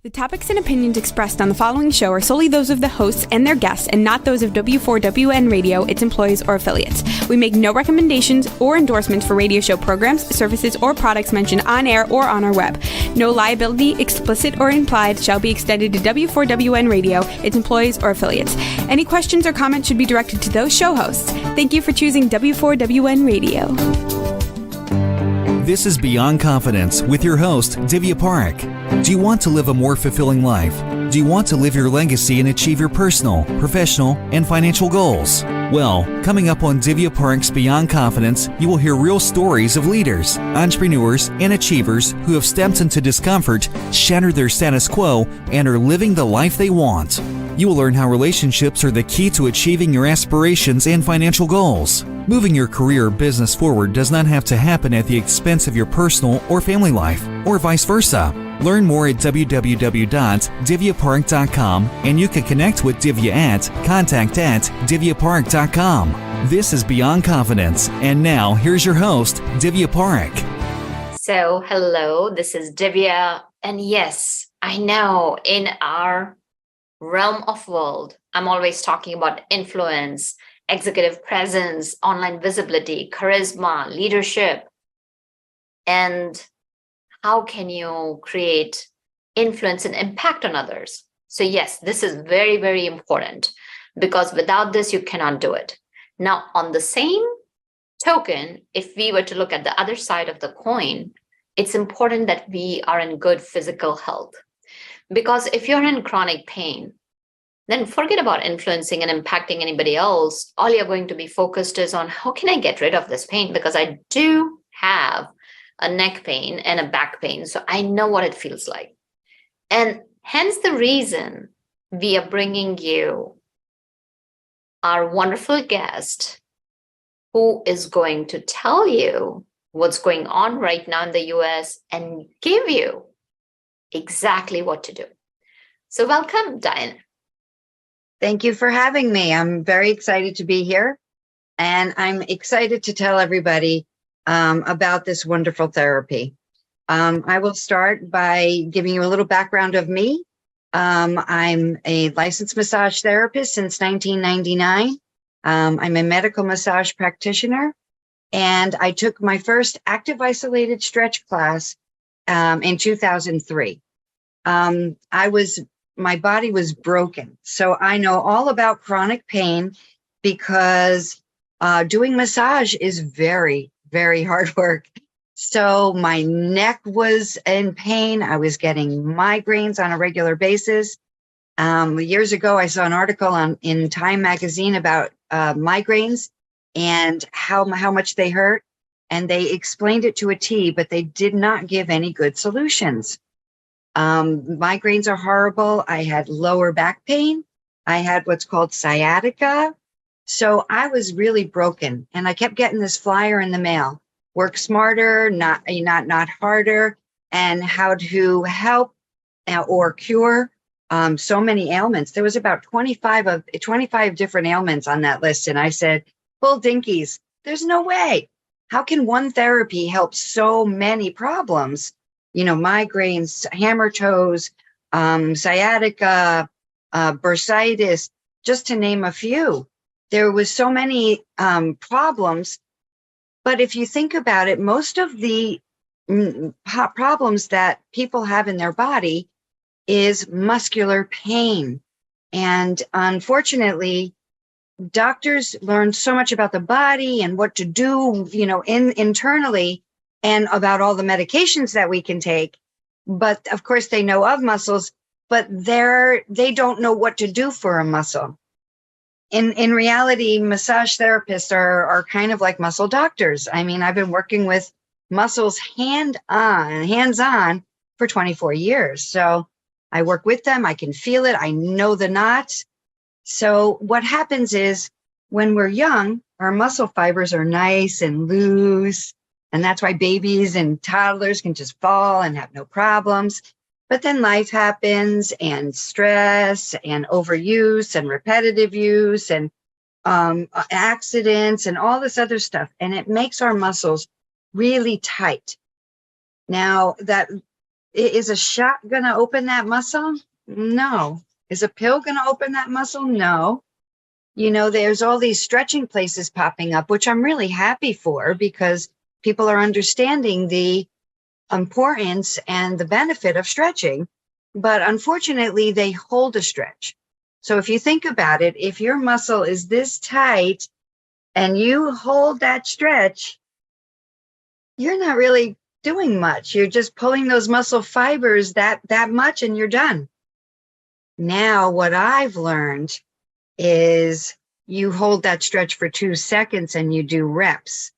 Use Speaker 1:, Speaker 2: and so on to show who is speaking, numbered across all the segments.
Speaker 1: The topics and opinions expressed on the following show are solely those of the hosts and their guests and not those of W4WN Radio, its employees, or affiliates. We make no recommendations or endorsements for radio show programs, services, or products mentioned on air or on our web. No liability, explicit or implied, shall be extended to W4WN Radio, its employees, or affiliates. Any questions or comments should be directed to those show hosts. Thank you for choosing W4WN Radio.
Speaker 2: This is Beyond Confidence with your host, Divya Parekh. Do you want to live a more fulfilling life? Do you want to live your legacy and achieve your personal, professional, and financial goals? Well, coming up on Divya Parekh's Beyond Confidence, you will hear real stories of leaders, entrepreneurs, and achievers who have stepped into discomfort, shattered their status quo, and are living the life they want. You will learn how relationships are the key to achieving your aspirations and financial goals. Moving your career or business forward does not have to happen at the expense of your personal or family life, or vice versa. Learn more at www.divyaparekh.com, and you can connect with Divya at contact@divyaparekh.com. This is Beyond Confidence, and now here's your host, Divya Parekh.
Speaker 3: So, hello, this is Divya, and yes, I know in our realm of world, I'm always talking about influence, executive presence, online visibility, charisma, leadership, and how can you create influence and impact on others? So yes, this is very, very important because without this, you cannot do it. Now, on the same token, if we were to look at the other side of the coin, it's important that we are in good physical health. Because if you're in chronic pain, then forget about influencing and impacting anybody else. All you're going to be focused is on how can I get rid of this pain? Because I do have a neck pain and a back pain, so I know what it feels like. And hence the reason we are bringing you our wonderful guest who is going to tell you what's going on right now in the US and give you exactly what to do. So welcome, Diane.
Speaker 4: Thank you for having me. I'm very excited to be here, and I'm excited to tell everybody about this wonderful therapy. I will start by giving you a little background of me. I'm a licensed massage therapist since 1999. I'm a medical massage practitioner, and I took my first active isolated stretch class in 2003. My body was broken. So I know all about chronic pain because doing massage is very, very hard work. So my neck was in pain. I was getting migraines on a regular basis. Years ago, I saw an article in Time magazine about migraines and how much they hurt. And they explained it to a T, but they did not give any good solutions. Migraines are horrible. I had lower back pain. I had what's called sciatica. So I was really broken, and I kept getting this flyer in the mail: work smarter, not harder, and how to help or cure so many ailments. There was about 25 different ailments on that list. And I said, bull dinkies, there's no way. How can one therapy help so many problems? You know, migraines, hammer toes, sciatica, bursitis, just to name a few. There was so many problems. But if you think about it, most of the problems that people have in their body is muscular pain. And unfortunately, doctors learn so much about the body and what to do, internally, and about all the medications that we can take. But of course they know of muscles, but they don't know what to do for a muscle. In reality, massage therapists are kind of like muscle doctors. I mean, I've been working with muscles hands-on for 24 years. So I work with them, I can feel it, I know the knots. So what happens is when we're young, our muscle fibers are nice and loose. And that's why babies and toddlers can just fall and have no problems. But then life happens, and stress and overuse and repetitive use and accidents and all this other stuff. And it makes our muscles really tight. Now, that Is a shot going to open that muscle? No. Is a pill going to open that muscle? No. There's all these stretching places popping up, which I'm really happy for because people are understanding the importance and the benefit of stretching. But unfortunately, they hold a stretch. So if you think about it, if your muscle is this tight and you hold that stretch, you're not really doing much. You're just pulling those muscle fibers that much and you're done. Now, what I've learned is you hold that stretch for 2 seconds and you do reps,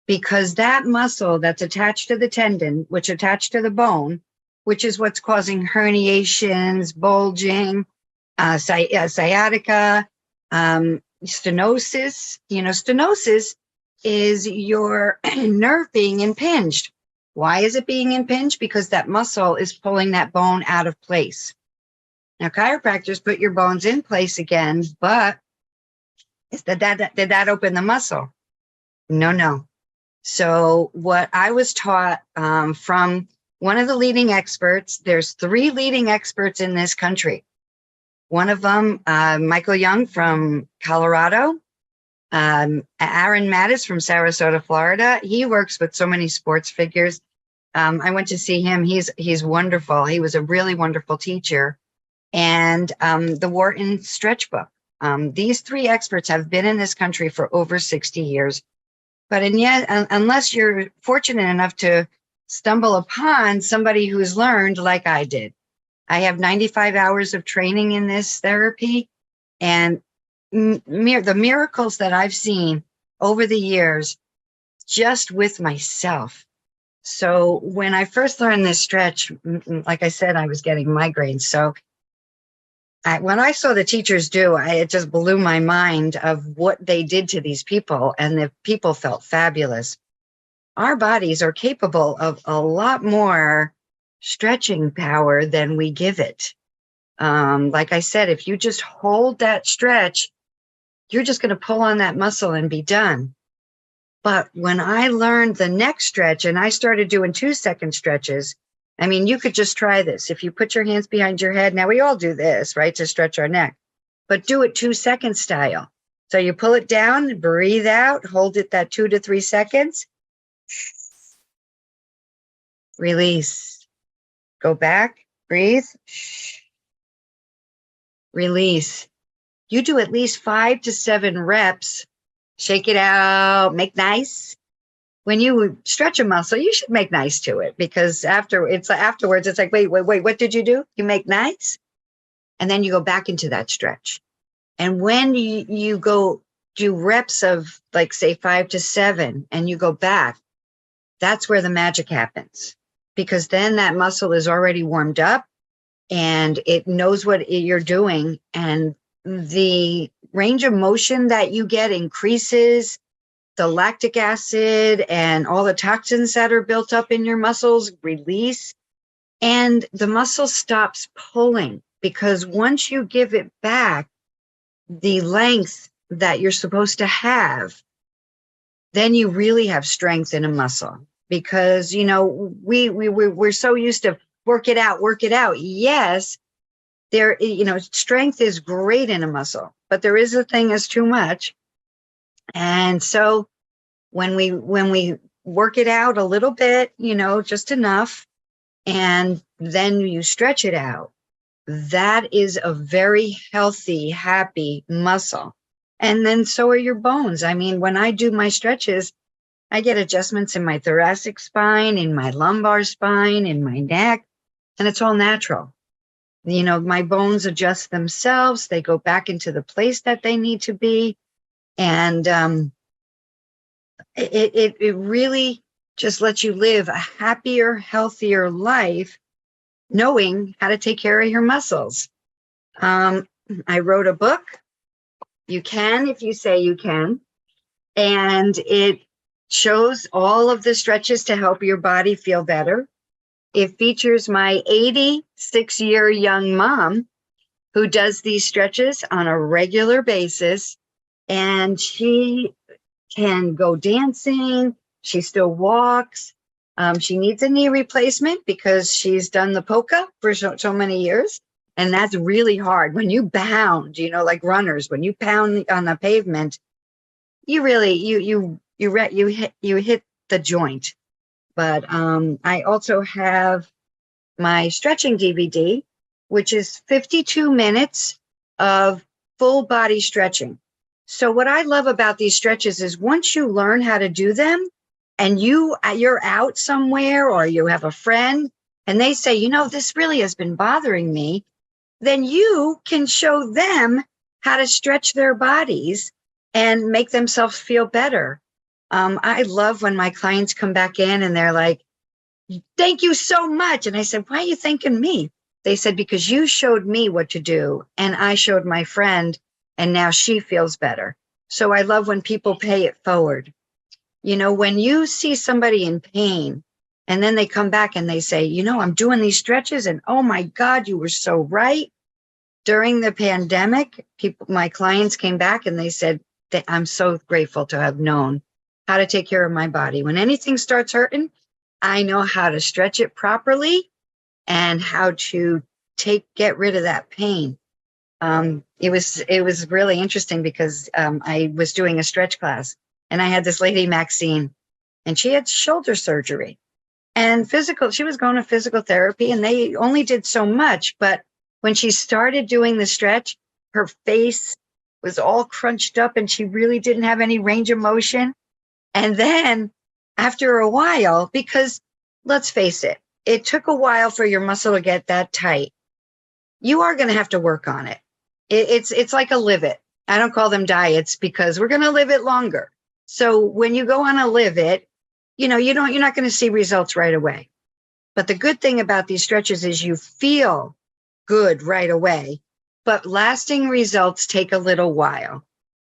Speaker 4: because that muscle that's attached to the tendon, which attached to the bone, which is what's causing herniations, bulging, sciatica, stenosis. Stenosis is your nerve being impinged. Why is it being impinged? Because that muscle is pulling that bone out of place. Now, chiropractors put your bones in place again, but did that open the muscle? No. So what I was taught from one of the leading experts, there's 3 leading experts in this country. One of them, Michael Young from Colorado, Aaron Mattis from Sarasota, Florida. He works with so many sports figures. I went to see him. He's wonderful. He was a really wonderful teacher. And the Wharton Stretch Book. These 3 experts have been in this country for over 60 years. But unless you're fortunate enough to stumble upon somebody who's learned like I did, I have 95 hours of training in this therapy, and the miracles that I've seen over the years just with myself. So when I first learned this stretch, like I said, I was getting migraines. So when I saw the teachers do, it just blew my mind of what they did to these people, and the people felt fabulous. Our bodies are capable of a lot more stretching power than we give it. Like I said, if you just hold that stretch, you're just going to pull on that muscle and be done. But when I learned the neck stretch and I started doing 2-second stretches, I mean, you could just try this. If you put your hands behind your head, now we all do this, right, to stretch our neck, but do it 2-second style. So you pull it down, breathe out, hold it that 2 to 3 seconds, release, go back, breathe, release. You do at least 5 to 7 reps, shake it out, make nice. When you stretch a muscle, you should make nice to it, because afterwards, it's like, wait, what did you do? You make nice? And then you go back into that stretch. And when you go do reps of, like, say, 5 to 7, and you go back, that's where the magic happens, because then that muscle is already warmed up and it knows what you're doing. And the range of motion that you get increases. The lactic acid and all the toxins that are built up in your muscles release, and the muscle stops pulling, because once you give it back the length that you're supposed to have, then you really have strength in a muscle. Because, we're so used to work it out. Yes, strength is great in a muscle, but there is a thing as too much. And so when we work it out a little bit, just enough, and then you stretch it out, that is a very healthy, happy muscle. And then so are your bones. I mean, when I do my stretches, I get adjustments in my thoracic spine, in my lumbar spine, in my neck, and it's all natural. My bones adjust themselves. They go back into the place that they need to be. And it really just lets you live a happier, healthier life, knowing how to take care of your muscles. I wrote a book, You Can If You Say You Can, and it shows all of the stretches to help your body feel better. It features my 86-year young mom who does these stretches on a regular basis. And she can go dancing. She still walks. She needs a knee replacement because she's done the polka for so many years. And that's really hard. When you bound, like runners, when you pound on the pavement, you really, you hit the joint. But I also have my stretching DVD, which is 52 minutes of full body stretching. So what I love about these stretches is once you learn how to do them and you're out somewhere or you have a friend and they say, this really has been bothering me, then you can show them how to stretch their bodies and make themselves feel better. I love when my clients come back in and they're like, thank you so much. And I said, why are you thanking me? They said, because you showed me what to do and I showed my friend and now she feels better. So I love when people pay it forward. When you see somebody in pain and then they come back and they say, I'm doing these stretches and oh my God, you were so right. During the pandemic, my clients came back and they said that I'm so grateful to have known how to take care of my body. When anything starts hurting, I know how to stretch it properly and how to get rid of that pain. It was really interesting because I was doing a stretch class and I had this lady, Maxine, and she had shoulder surgery and she was going to physical therapy and they only did so much. But when she started doing the stretch, her face was all crunched up and she really didn't have any range of motion. And then after a while, because let's face it, it took a while for your muscle to get that tight. You are going to have to work on it. It's like a live it. I don't call them diets because we're going to live it longer. So when you go on a live it, you're not going to see results right away. But the good thing about these stretches is you feel good right away, but lasting results take a little while.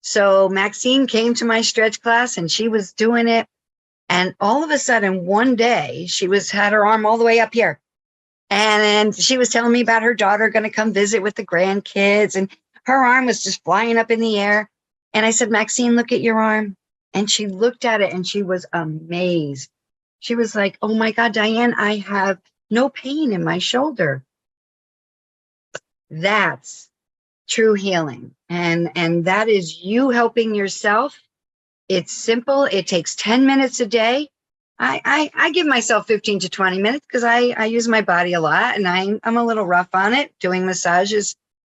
Speaker 4: So Maxine came to my stretch class and she was doing it. And all of a sudden, one day, she had her arm all the way up here. And she was telling me about her daughter going to come visit with the grandkids. And her arm was just flying up in the air. And I said, Maxine, look at your arm. And she looked at it and she was amazed. She was like, oh my God, Diane, I have no pain in my shoulder. That's true healing. And that is you helping yourself. It's simple. It takes 10 minutes a day. I give myself 15 to 20 minutes because I use my body a lot and I'm a little rough on it. Doing massages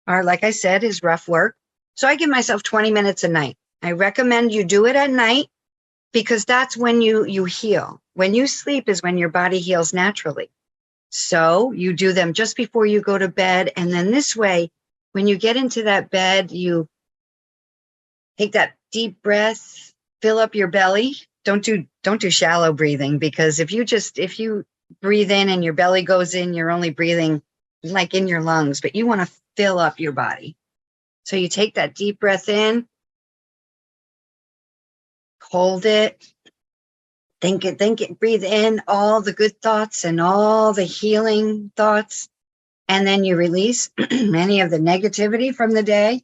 Speaker 4: are, like I said, is rough work. So I give myself 20 minutes a night. I recommend you do it at night because that's when you heal. When you sleep is when your body heals naturally. So you do them just before you go to bed. And then this way, when you get into that bed, you take that deep breath, fill up your belly. Don't do shallow breathing because if you breathe in and your belly goes in, you're only breathing like in your lungs, but you want to fill up your body. So you take that deep breath in, hold it, think it, breathe in all the good thoughts and all the healing thoughts. And then you release any of the negativity from the day.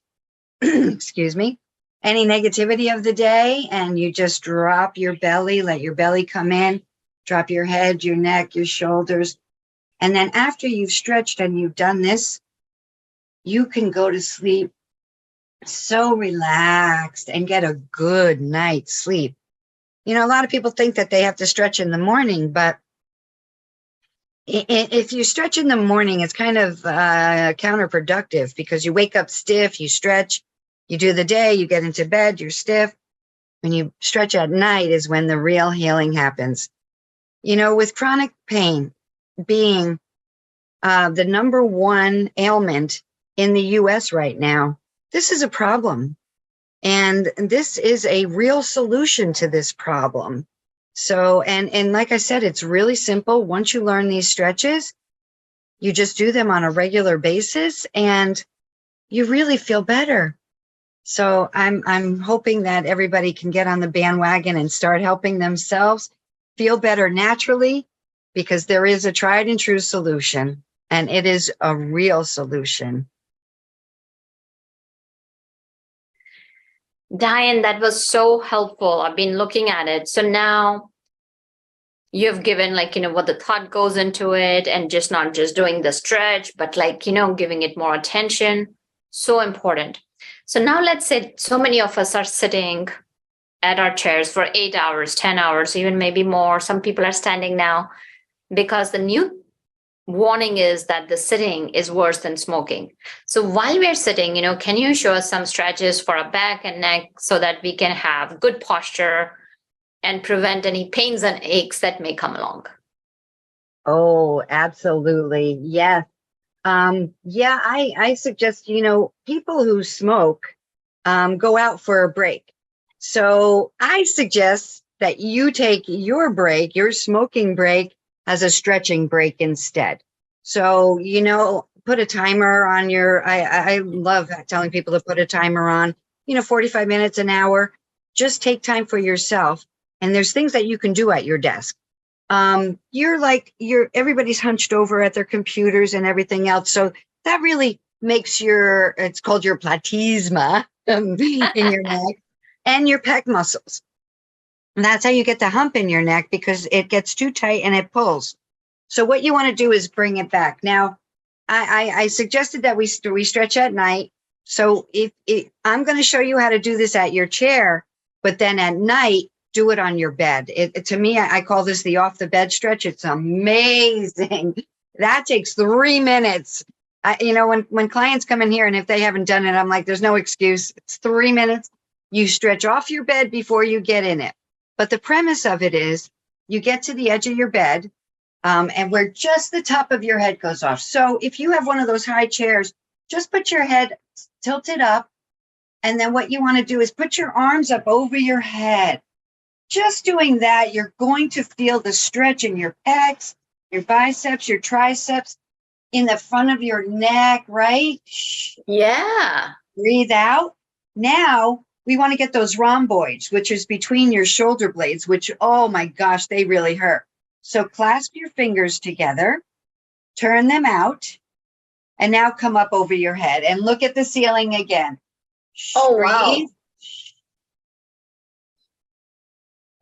Speaker 4: Excuse me. Any negativity of the day, and you just drop your belly, let your belly come in, drop your head, your neck, your shoulders. And then after you've stretched and you've done this, you can go to sleep so relaxed and get a good night's sleep. A lot of people think that they have to stretch in the morning, but if you stretch in the morning, it's kind of counterproductive because you wake up stiff, you stretch, you do the day, you get into bed, you're stiff. When you stretch at night is when the real healing happens. With chronic pain being the number one ailment in the US right now, this is a problem. And this is a real solution to this problem. So, and like I said, it's really simple. Once you learn these stretches, you just do them on a regular basis and you really feel better. So I'm hoping that everybody can get on the bandwagon and start helping themselves feel better naturally, because there is a tried and true solution, and it is a real solution.
Speaker 3: Diane, that was so helpful. I've been looking at it. So now you've given what the thought goes into it, and just not just doing the stretch, but giving it more attention. So important. So now let's say so many of us are sitting at our chairs for 8 hours, 10 hours, even maybe more. Some people are standing now, because the new warning is that the sitting is worse than smoking. So while we're sitting, can you show us some stretches for our back and neck so that we can have good posture and prevent any pains and aches that may come along?
Speaker 4: Oh, absolutely. Yes. I suggest, people who smoke go out for a break. So I suggest that you take your break, your smoking break, as a stretching break instead. So, put a timer on I love telling people to put a timer on, 45 minutes, an hour. Just take time for yourself. And there's things that you can do at your desk. Everybody's hunched over at their computers and everything else. So that really makes it's called your platysma in your neck and your pec muscles. And that's how you get the hump in your neck, because it gets too tight and it pulls. So what you want to do is bring it back. Now, I suggested that we stretch at night. So I'm going to show you how to do this at your chair, but then at night, do it on your bed. To me, I call this the off the bed stretch. It's amazing. That takes 3 minutes. When clients come in here and if they haven't done it, I'm like, there's no excuse. It's 3 minutes. You stretch off your bed before you get in it. But the premise of it is you get to the edge of your bed and where just the top of your head goes off. So if you have one of those high chairs, just put your head tilted up. And then what you want to do is put your arms up over your head. Just doing that, you're going to feel the stretch in your pecs, your biceps, your triceps, in the front of your neck, right?
Speaker 3: Yeah.
Speaker 4: Breathe out. Now, we want to get those rhomboids, which is between your shoulder blades, which, oh my gosh, they really hurt. So clasp your fingers together, turn them out, and now come up over your head and look at the ceiling again.
Speaker 3: Oh,
Speaker 4: Breathe.
Speaker 3: wow.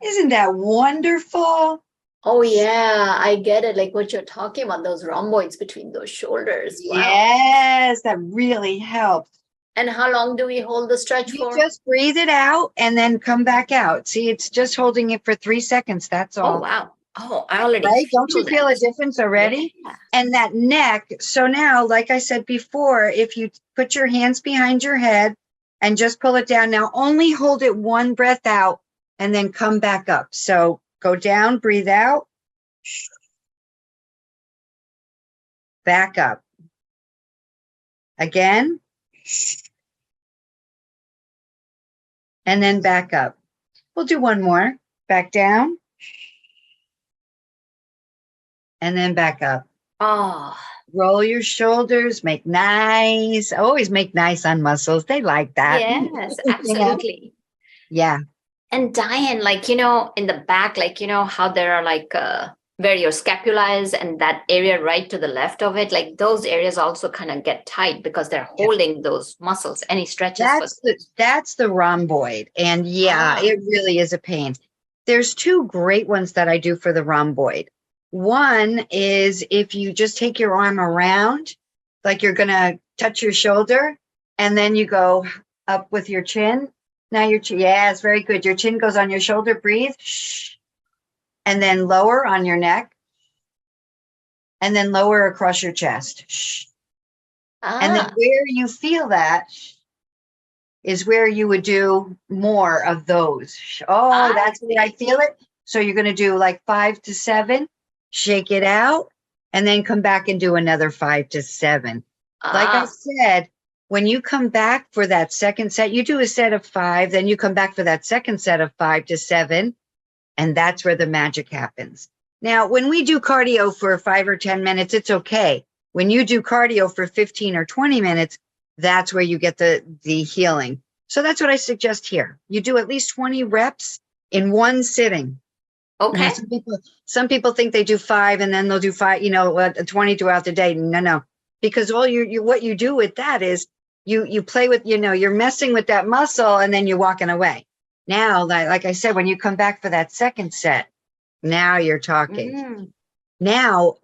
Speaker 4: Isn't that wonderful?
Speaker 3: Oh, yeah, I get it. Like what you're talking about, those rhomboids between those shoulders. Wow.
Speaker 4: Yes, that really helps.
Speaker 3: And how long do we hold the stretch
Speaker 4: You
Speaker 3: for?
Speaker 4: just breathe it out and then come back out. See, it's just holding it for 3 seconds. That's all.
Speaker 3: Oh, wow. Oh, I already
Speaker 4: Right? Don't you feel a
Speaker 3: that.
Speaker 4: difference already?
Speaker 3: Yeah.
Speaker 4: And that neck. So now, like I said before, if you put your hands behind your head and just pull it down, now only hold it one breath out and then come back up. So go down, breathe out, back up. Again. And then back up. We'll do one more. Back down. And then back up.
Speaker 3: Oh.
Speaker 4: Roll your shoulders, always make nice on muscles. They like that.
Speaker 3: Yes, absolutely.
Speaker 4: Yeah.
Speaker 3: And Diane, in the back, how there are where your scapula is and that area right to the left of it, those areas also kind of get tight because they're holding those muscles. Any stretches?
Speaker 4: That's the rhomboid. And it really is a pain. There's 2 great ones that I do for the rhomboid. One is if you just take your arm around, like you're going to touch your shoulder, and then you go up with your chin. Now yes, very good. Your chin goes on your shoulder, breathe. And then lower on your neck. And then lower across your chest. And then where you feel that is where you would do more of those. Oh, that's where I feel it. So you're going to do 5 to 7. Shake it out, and then come back and do another 5 to 7. Like I said, when you come back for that second set, you do a set of 5, then you come back for that second set of 5 to 7, and that's where the magic happens. Now, when we do cardio for 5 or 10 minutes, it's okay. When you do cardio for 15 or 20 minutes, that's where you get the healing. So that's what I suggest here. You do at least 20 reps in one sitting.
Speaker 3: Okay.
Speaker 4: Some people think they do 5 and then they'll do 20 throughout the day. No, because all what you do with that is you play with, you're messing with that muscle and then you're walking away. Now, like I said, when you come back for that second set, Now you're talking.
Speaker 3: Mm.
Speaker 4: Now,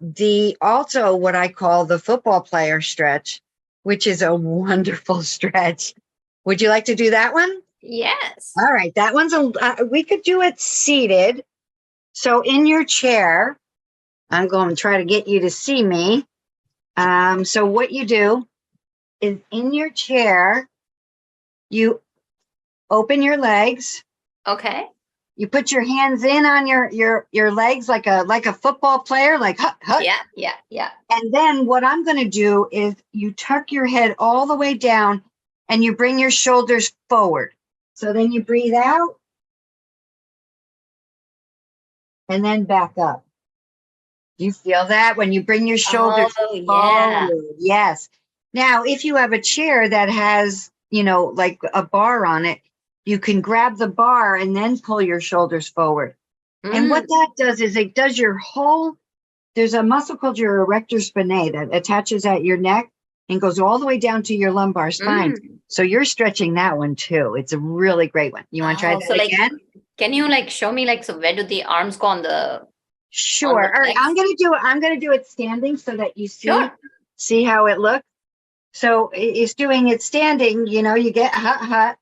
Speaker 4: also what I call the football player stretch, which is a wonderful stretch. Would you like to do that one?
Speaker 3: Yes.
Speaker 4: All right. That one's we could do it seated. So in your chair, I'm going to try to get you to see me. So what you do is in your chair, you open your legs.
Speaker 3: Okay.
Speaker 4: You put your hands in on your legs like a football player, like hut, hut.
Speaker 3: Yeah.
Speaker 4: And then what I'm going to do is you tuck your head all the way down and you bring your shoulders forward. So then you breathe out and then back up. Do you feel that when you bring your shoulders forward? Yes. Now, if you have a chair that has, like a bar on it, you can grab the bar and then pull your shoulders forward. And what that does is it does there's a muscle called your erector spinae that attaches at your neck and goes all the way down to your lumbar spine. So you're stretching that one too. It's a really great one. You want to try that again?
Speaker 3: Can you show me so where do the arms go on the?
Speaker 4: Sure. All right. I'm going to do it standing so that you see how it looks. So it's doing it standing, you get hut,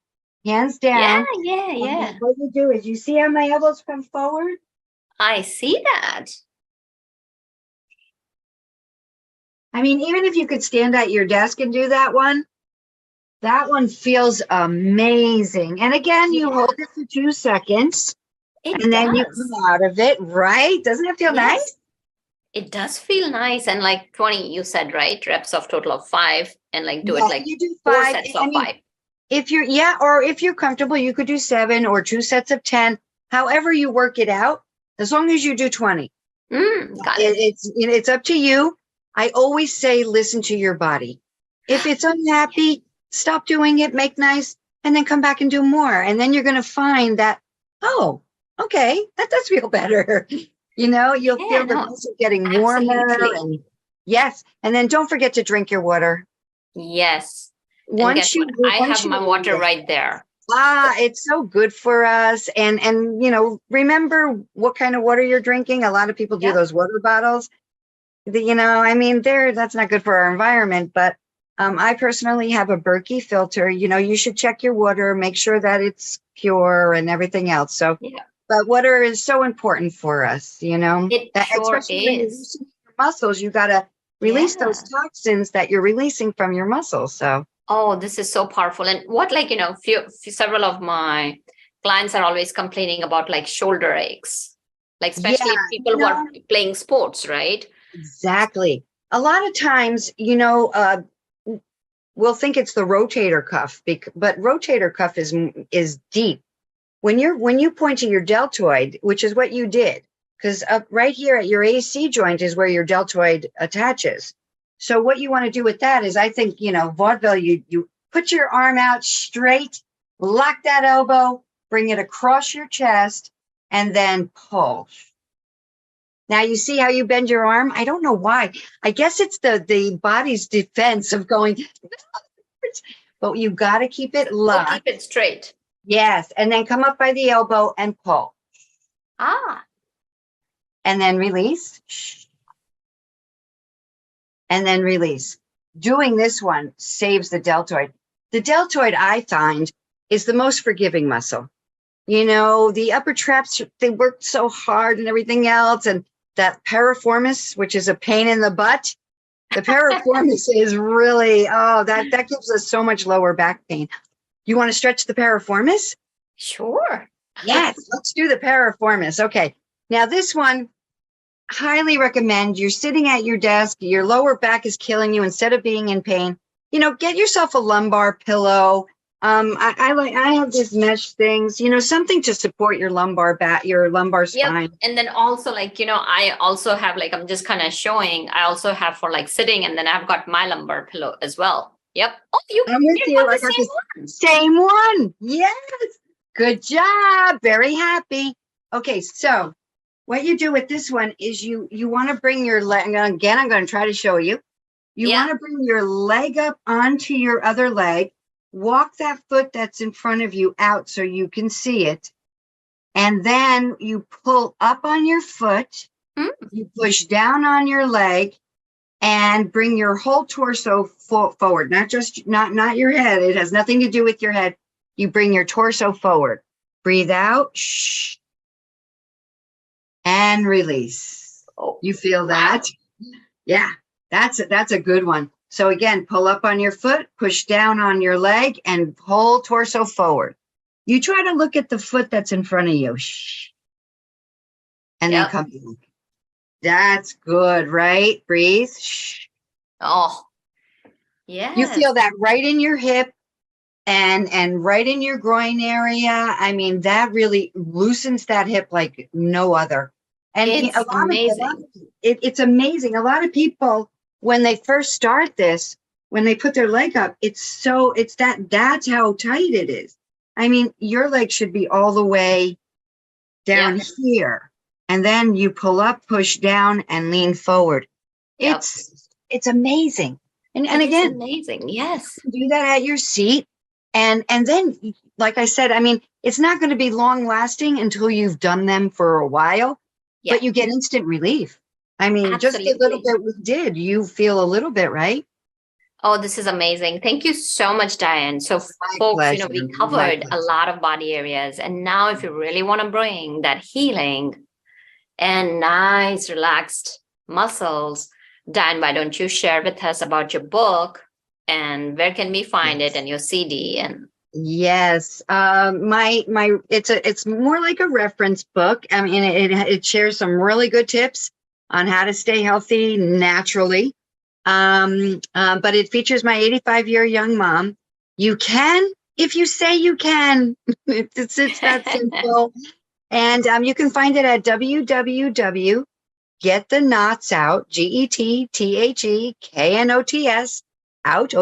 Speaker 4: hands down.
Speaker 3: Yeah.
Speaker 4: What you do is you see how my elbows come forward?
Speaker 3: I see that.
Speaker 4: I mean, even if you could stand at your desk and do that one feels amazing. And again, you hold it for 2 seconds then you come out of it, right? Doesn't it feel nice?
Speaker 3: It does feel nice. And 20, you said, right? Reps of total of 5 and do it
Speaker 4: you do
Speaker 3: 4
Speaker 4: 5.
Speaker 3: sets of 5.
Speaker 4: If you're comfortable, you could do 7 or 2 sets of 10, however you work it out, as long as you do 20.
Speaker 3: Got it.
Speaker 4: It's up to you. I always say, listen to your body. If it's unhappy, stop doing it, make nice, and then come back and do more. And then you're going to find that, oh, okay, that does feel better. You'll feel the muscle getting warmer. And yes. And then don't forget to drink your water.
Speaker 3: Yes.
Speaker 4: I
Speaker 3: have my water right there.
Speaker 4: It's so good for us. And remember what kind of water you're drinking. A lot of people do those water bottles. That's not good for our environment, but I personally have a Berkey filter. You should check your water, make sure that it's pure and everything else. So, but water is so important for us,
Speaker 3: It sure
Speaker 4: especially when you're
Speaker 3: is.
Speaker 4: using your muscles, you got to release those toxins that you're releasing from your muscles. So,
Speaker 3: this is so powerful. And what, several of my clients are always complaining about shoulder aches, especially people who are playing sports, right?
Speaker 4: Exactly. A lot of times, we'll think it's the rotator cuff, but rotator cuff is deep. When you point to your deltoid, which is what you did, because up right here at your AC joint is where your deltoid attaches. So what you want to do with that is, I think, vaudeville, you put your arm out straight, lock that elbow, bring it across your chest, and then pull. Now you see how you bend your arm? I don't know why. I guess it's the body's defense of going, but you got to keep it locked.
Speaker 3: Keep it straight.
Speaker 4: Yes. And then come up by the elbow and pull. And then release. And then release. Doing this one saves the deltoid. The deltoid, I find, is the most forgiving muscle. The upper traps, they work so hard and everything else. And that piriformis, which is a pain in the butt, the piriformis is really, that gives us so much lower back pain. You want to stretch the piriformis?
Speaker 3: Sure.
Speaker 4: Yes, let's do the piriformis. Okay. Now this one, highly recommend. You're sitting at your desk, your lower back is killing you. Instead of being in pain, get yourself a lumbar pillow. I have these mesh things, something to support your lumbar spine.
Speaker 3: And then also I also have I'm just kind of showing, I also have for sitting, and then I've got my lumbar pillow as well. Yep. Oh,
Speaker 4: I'm with you. I got the same one. Yes. Good job. Very happy. Okay. So what you do with this one is you want to bring your leg, again, I'm going to try to show you. You want to bring your leg up onto your other leg. Walk that foot that's in front of you out so you can see it. And then you pull up on your foot, you push down on your leg, and bring your whole torso forward, not your head. It has nothing to do with your head. You bring your torso forward. Breathe out, shh, and release. You feel that? Yeah, that's a good one. So again, pull up on your foot, push down on your leg, and whole torso forward. You try to look at the foot that's in front of you. Shh. And then come back. That's good, right? Breathe. Shh.
Speaker 3: Oh, yeah.
Speaker 4: You feel that right in your hip and right in your groin area. I mean, that really loosens that hip like no other. And
Speaker 3: it's amazing.
Speaker 4: It's amazing. A lot of people, when they first start this, when they put their leg up, that's how tight it is. I mean, your leg should be all the way down here. And then you pull up, push down, and lean forward. It's amazing. And again,
Speaker 3: amazing. Yes.
Speaker 4: Do that at your seat. And then, like I said, I mean, it's not going to be long lasting until you've done them for a while, but you get instant relief. I mean, just a little bit we did. You feel a little bit, right?
Speaker 3: Oh, this is amazing. Thank you so much, Diane. So folks, we covered a lot of body areas. And now if you really want to bring that healing and nice, relaxed muscles, Diane, why don't you share with us about your book and where can we find it and your CD? And
Speaker 4: yes, it's more like a reference book. I mean, it shares some really good tips on how to stay healthy naturally. But it features my 85-year young mom. You can, if you say you can. It's that simple. And you can find it at www.getthenotsout, GETTHEKNOTS, out,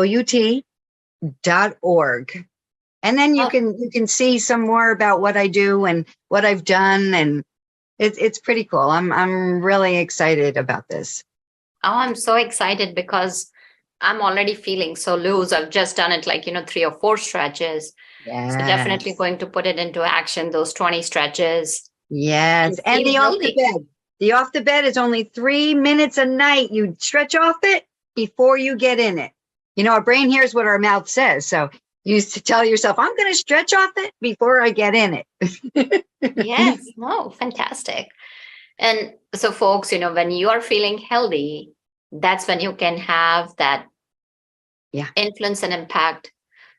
Speaker 4: OUT.org. And then you can see some more about what I do and what I've done. And it's pretty cool. I'm really excited about this.
Speaker 3: Oh, I'm so excited because I'm already feeling so loose. I've just done it 3 or 4 stretches. Yes. So definitely going to put it into action, those 20 stretches.
Speaker 4: Yes. And the off the bed. The off the bed is only 3 minutes a night. You stretch off it before you get in it. Our brain hears what our mouth says. So you tell yourself, I'm going to stretch off it before I get in it.
Speaker 3: Yes. No, fantastic. And so folks, when you are feeling healthy, that's when you can have that influence and impact.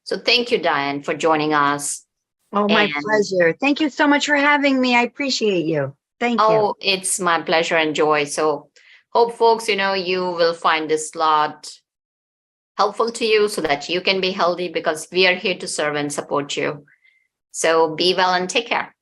Speaker 3: So thank you, Diane, for joining us.
Speaker 4: Oh, my pleasure. Thank you so much for having me. I appreciate you. Thank you.
Speaker 3: Oh, it's my pleasure and joy. So hope folks, you will find this lot helpful to you so that you can be healthy because we are here to serve and support you. So be well and take care.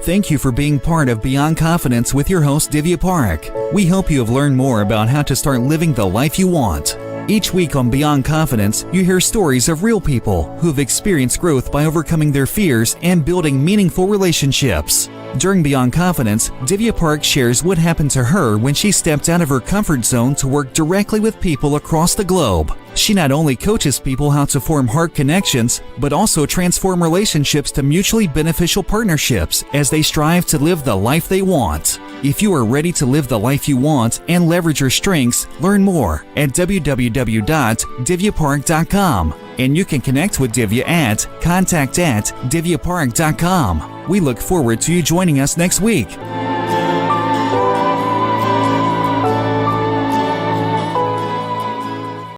Speaker 2: Thank you for being part of Beyond Confidence with your host, Divya Parekh. We hope you have learned more about how to start living the life you want. Each week on Beyond Confidence, you hear stories of real people who have experienced growth by overcoming their fears and building meaningful relationships. During Beyond Confidence, Divya Parekh shares what happened to her when she stepped out of her comfort zone to work directly with people across the globe. She not only coaches people how to form heart connections, but also transform relationships to mutually beneficial partnerships as they strive to live the life they want. If you are ready to live the life you want and leverage your strengths, learn more at www.divyaparekh.com. And you can connect with Divya at contact@divyaparekh.com. We look forward to you joining us next week.